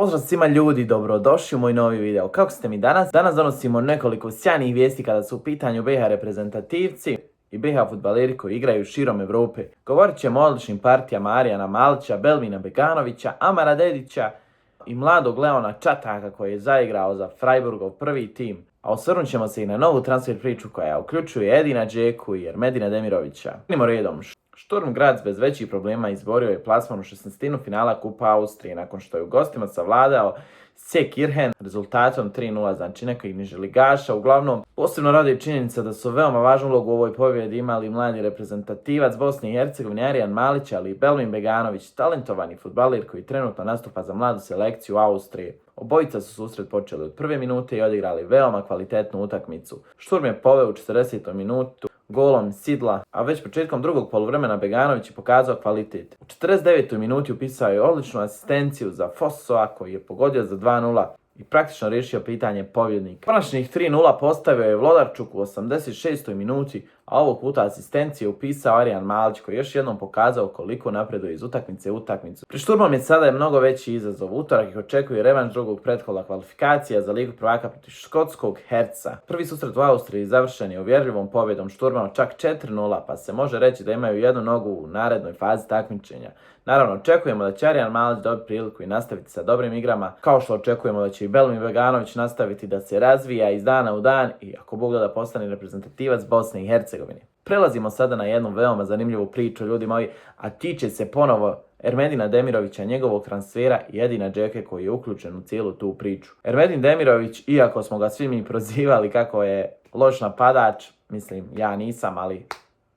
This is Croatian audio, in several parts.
Pozdrav svima ljudi, dobrodošli u moj novi video. Kako ste mi danas? Danas donosimo nekoliko sjajnih vijesti kada su u pitanju BiH reprezentativci i BiH fudbaleri koji igraju širom Evrope. Govorit ćemo o odličnim partijama Arijana Malića, Belmina Beganovića, Amara Dedića i mladog Leona Čataka koji je zaigrao za Freiburgov prvi tim. A osvrnut ćemo se i na novu transfer priču koja uključuje Edina Džeku i Ermedina Demirovića. Krenimo redom. Sturm Graz bez većih problema izborio je plasman u 16. finala Kupa Austrije nakon što je u gostima savladao Seekirchen rezultatom 3:0, znači nekih niželigaša. Uglavnom, posebno raduje činjenica da su veoma važnu ulogu u ovoj pobjedi imali mladi reprezentativac Bosne i Hercegovine Arijan Malić, ali i Belmin Beganović, talentovani fudbaler koji trenutno nastupa za mladu selekciju Austrije. Obojica su susret počeli od prve minute i odigrali veoma kvalitetnu utakmicu. Sturm je poveo u 40. minutu golom Sidla, a već početkom drugog poluvremena Beganović je pokazao kvalitet. U 49. minuti upisao je odličnu asistenciju za Fossova koji je pogodio za 2:0 i praktično riješio pitanje pobjednika. Konačnih 3:0 postavio je Vlodarčuk u 86. minuti, a ovog puta asistencije upisao Arijan Malić koji je još jednom pokazao koliko napreduje iz utakmice u utakmicu. Pred Šturmom je sada mnogo veći izazov. Utorak ih očekuje revanš drugog pretkola kvalifikacija za Ligu prvaka protiv škotskog Herca. Prvi susret u Austriji završen je uvjerljivom pobjedom Šturma od čak 4:0, pa se može reći da imaju jednu nogu u narednoj fazi takmičenja. Naravno, očekujemo da će Arijan Malić dobiti priliku i nastaviti sa dobrim igrama, kao što očekujemo da će i Belmin Beganović nastaviti da se razvija iz dana u dan i ako Bog da postane reprezentativac Bosne i Hercegovine. Prelazimo sada na jednu veoma zanimljivu priču, ljudi moji, a tiče se ponovo Ermedina Demirovića, njegovog transfera i Edina Džeke koji je uključen u cijelu tu priču. Ermedin Demirović, iako smo ga svi mi prozivali kako je loš napadač, mislim ja nisam, ali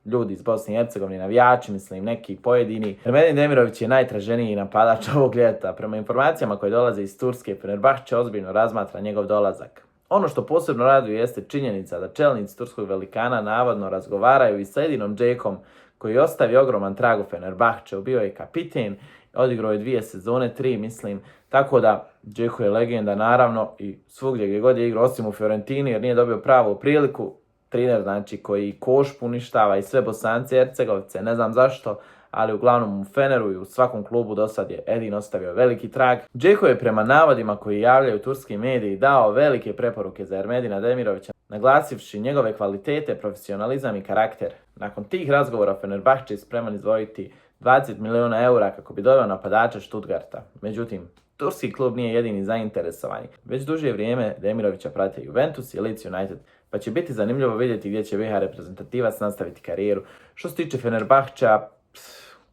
ljudi iz Bosne i Hercegovine, navijači, mislim neki pojedini. Ermedin Demirović je najtraženiji napadač ovog ljeta. Prema informacijama koje dolaze iz Turske, Fenerbahče ozbiljno razmatra njegov dolazak. Ono što posebno raduje jeste činjenica da čelnici turskog velikana navodno razgovaraju i sa Edinom Džekom koji je ostavio ogroman trag u Fenerbahčeu. Bio je kapiten, odigrao je 2 sezone, 3 mislim, tako da Džeko je legenda naravno i svugdje gdje god je igrao osim u Fiorentini jer nije dobio pravu priliku. Trener znači koji koš poništava i sve Bosance i Hercegovce, ne znam zašto, ali uglavnom u Feneru i u svakom klubu dosad je Edin ostavio veliki trag. Džeko je prema navodima koji javljaju turski mediji dao velike preporuke za Ermedina Demirovića, naglasivši njegove kvalitete, profesionalizam i karakter. Nakon tih razgovora Fenerbahče je spreman izdvojiti 20 milijuna eura kako bi doveo napadača Stuttgarta. Međutim, turski klub nije jedini zainteresovani. Već duže vrijeme Demirovića prate Juventus i Leeds United, pa će biti zanimljivo vidjeti gdje će BiH reprezentativac nastaviti karijeru. Što se tiče Fenerbahča,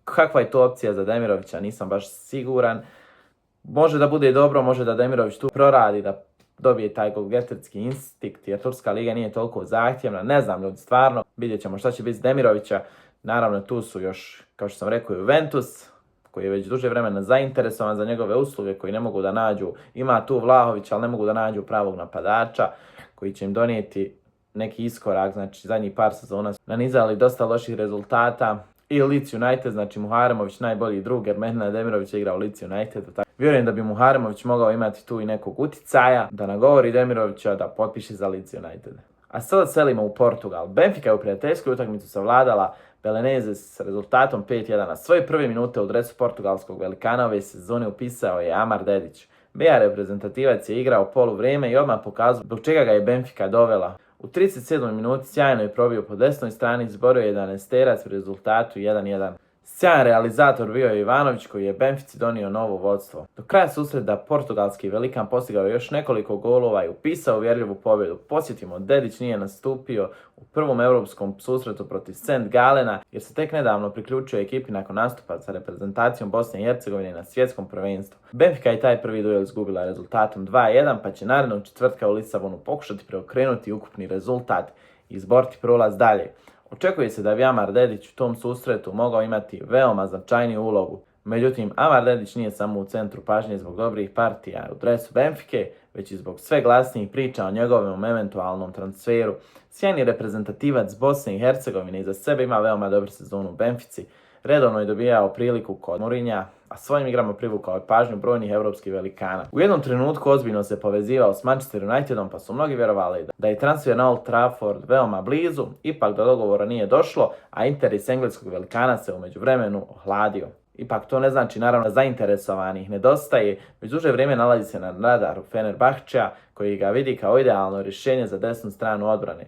kakva je to opcija za Demirovića, nisam baš siguran. Može da bude dobro, može da Demirović tu proradi, da dobije taj golgeterski instinkt, jer turska liga nije toliko zahtjevna. Ne znam ljudi, stvarno, vidjet ćemo šta će biti s Demirovića. Naravno, tu su još, kao što sam rekao, Juventus, koji je već duže vremena zainteresovan za njegove usluge, koji ne mogu da nađu, ima tu Vlahovića, ali ne mogu da nađu pravog napadača, koji će im donijeti neki iskorak, znači zadnjih par sezona su nanizali dosta loših rezultata. I Leeds United, znači Muharemović najbolji drug, Ermedina Demirović je igrao u Leeds Unitedu. Vjerujem da bi Muharemović mogao imati tu i nekog uticaja, da nagovori Demirovića da potpiše za Leeds United. A sada selimo u Portugal. Benfica je u prijateljskoj utakmicu savladala Belenenses s rezultatom 5:1. Na svoje prve minute u dresu portugalskog velikana ove sezone upisao je Amar Dedić. BiH reprezentativac je igrao poluvrijeme i odmah pokazao zbog čega ga je Benfica dovela. U 37. minuti sjajno je probio po desnoj strani, izborio je 11-terac u rezultatu 1:1. Sjajan realizator bio je Ivanović koji je Benfici donio novo vodstvo. Do kraja susreta portugalski velikan postigao još nekoliko golova i upisao uvjerljivu pobjedu. Podsjetimo, Dedić nije nastupio u prvom europskom susretu protiv St. Galena jer se tek nedavno priključio ekipi nakon nastupa sa reprezentacijom Bosne i Hercegovine na svjetskom prvenstvu. Benfica je taj prvi duel izgubila rezultatom 2:1 pa će narednog četvrtka u Lisabonu pokušati preokrenuti ukupni rezultat i izboriti prolaz dalje. Očekuje se da bi Amar Dedić u tom susretu mogao imati veoma značajniju ulogu. Međutim, Amar Dedić nije samo u centru pažnje zbog dobrih partija u dresu Benfike, već i zbog sve glasnijih priča o njegovom eventualnom transferu. Sjajni reprezentativac Bosne i Hercegovine iza sebe ima veoma dobru sezonu u Benfici. Redovno je dobijao priliku kod Mourinha, a svojim igrama privukao je pažnju brojnih europskih velikana. U jednom trenutku ozbiljno se povezivao s Manchester Unitedom, pa su mnogi vjerovali da je transfer na Old Trafford veoma blizu, ipak do dogovora nije došlo, a interes engleskog velikana se u međuvremenu ohladio. Ipak to ne znači naravno da zainteresovanih nedostaje, već duže vrijeme nalazi se na radaru Fenerbahčea koji ga vidi kao idealno rješenje za desnu stranu odbrane.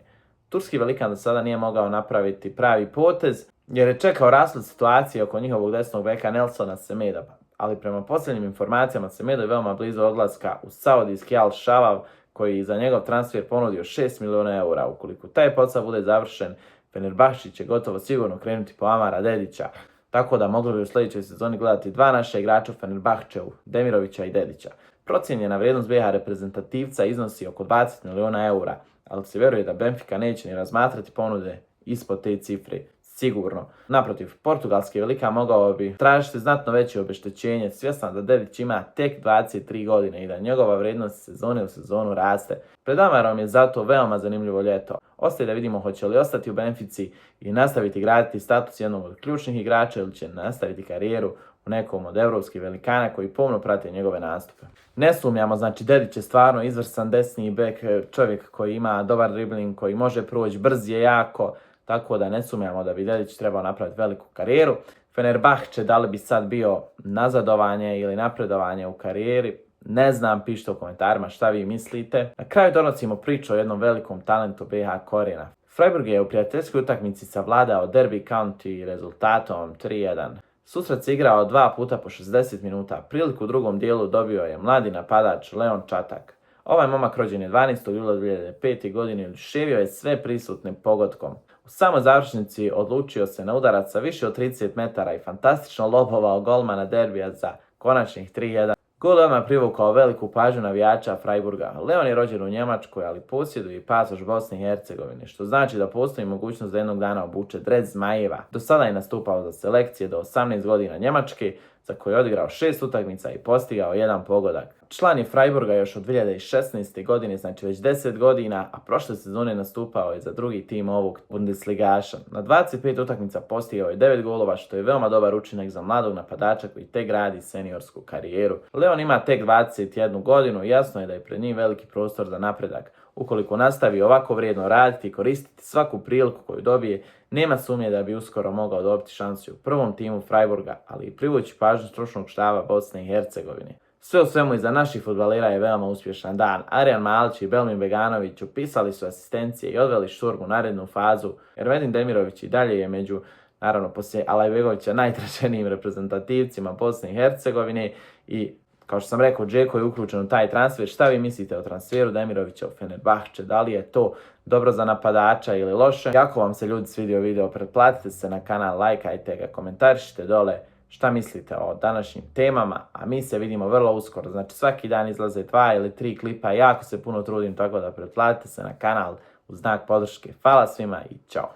Turski velikan do sada nije mogao napraviti pravi potez jer je čekao rasplet situacije oko njihovog desnog beka Nelsona Semeda, ali prema posljednjim informacijama Semedo je veoma blizu odlaska u saudijski Al Šavav koji za njegov transfer ponudio 6 milijuna eura. Ukoliko taj posao bude završen, Fenerbahče će gotovo sigurno krenuti po Amara Dedića, tako da mogli bi u sljedećoj sezoni gledati dva naša igrača u Fenerbahčeu, Demirovića i Dedića. Procijenjena vrijednost BiH reprezentativca iznosi oko 20 milijuna eura, ali se vjeruje da Benfica neće ni razmatrati ponude ispod te cifre. Sigurno. Naprotiv, portugalski velikan mogao bi tražiti znatno veće obeštećenje, svjestan da Dedić ima tek 23 godine i da njegova vrijednost sezone u sezonu raste. Pred Amarom je zato veoma zanimljivo ljeto. Ostaje da vidimo hoće li ostati u Benfici i nastaviti graditi status jednog od ključnih igrača ili će nastaviti karijeru u nekom od evropskih velikana koji pomno prate njegove nastupe. Ne sumnjamo, znači Dedić je stvarno izvrstan desni bek, čovjek koji ima dobar dribling, koji može proći, brz je jako, tako da ne sumnjamo da bi Dedić trebao napraviti veliku karijeru. Fenerbahče, da li bi sad bio nazadovanje ili napredovanje u karijeri, ne znam, pišite u komentarima šta vi mislite. Na kraju donosimo priču o jednom velikom talentu BiH korijena. Freiburg je u prijateljskoj utakmici savladao Derby County rezultatom 3:1. Susret se igrao 2 puta po 60 minuta. Priliku u drugom dijelu dobio je mladi napadač Leon Čatak. Ovaj momak rođen je 12. jula 2005. godine i oduševio je sve prisutnim pogodkom. U samoj završnici odlučio se na udarac sa više od 30 metara i fantastično lobovao golmana derbija za konačnih 3:1. Gol je odmah privukao veliku pažnju navijača Freiburga. Leon je rođen u Njemačkoj, ali posjeduje i pasoš Bosne i Hercegovine, što znači da postoji mogućnost da jednog dana obuče dres Zmajeva. Do sada je nastupao za selekcije do 18 godina Njemačke, za koje je odigrao 6 utakmica i postigao 1 pogodak. Član je Freiburga još od 2016. godine, znači već 10 godina, a prošle sezone nastupao je za drugi tim ovog Bundesligaša. Na 25 utakmica postigao je 9 golova, što je veoma dobar učinak za mladog napadača koji tek gradi seniorsku karijeru. Leon ima tek 21 godinu i jasno je da je pred njim veliki prostor za napredak. Ukoliko nastavi ovako vrijedno raditi i koristiti svaku priliku koju dobije, nema sumnje da bi uskoro mogao dobiti šansu u prvom timu Freiburga, ali i privući pažnju stručnog štaba Bosne i Hercegovine. Sve u svemu iza naših fudbalera je veoma uspješan dan. Arjan Malić i Belmin Beganović upisali su asistencije i odveli Šturm u narednu fazu. Ervedin Demirović i dalje je među, naravno poslije Alajbegovića, najtraženijim reprezentativcima Bosne i Hercegovine i kao što sam rekao, Džeko je uključen u taj transfer. Šta vi mislite o transferu Demirovića u Fenerbahče? Da li je to dobro za napadača ili loše? Ako vam se ljudi svidio video, pretplatite se na kanal, lajkajte ga, komentarišite dole šta mislite o današnjim temama, a mi se vidimo vrlo uskoro. Znači svaki dan izlaze 2 ili 3 klipa, jako se puno trudim, tako da pretplatite se na kanal u znak podrške. Hvala svima i čao!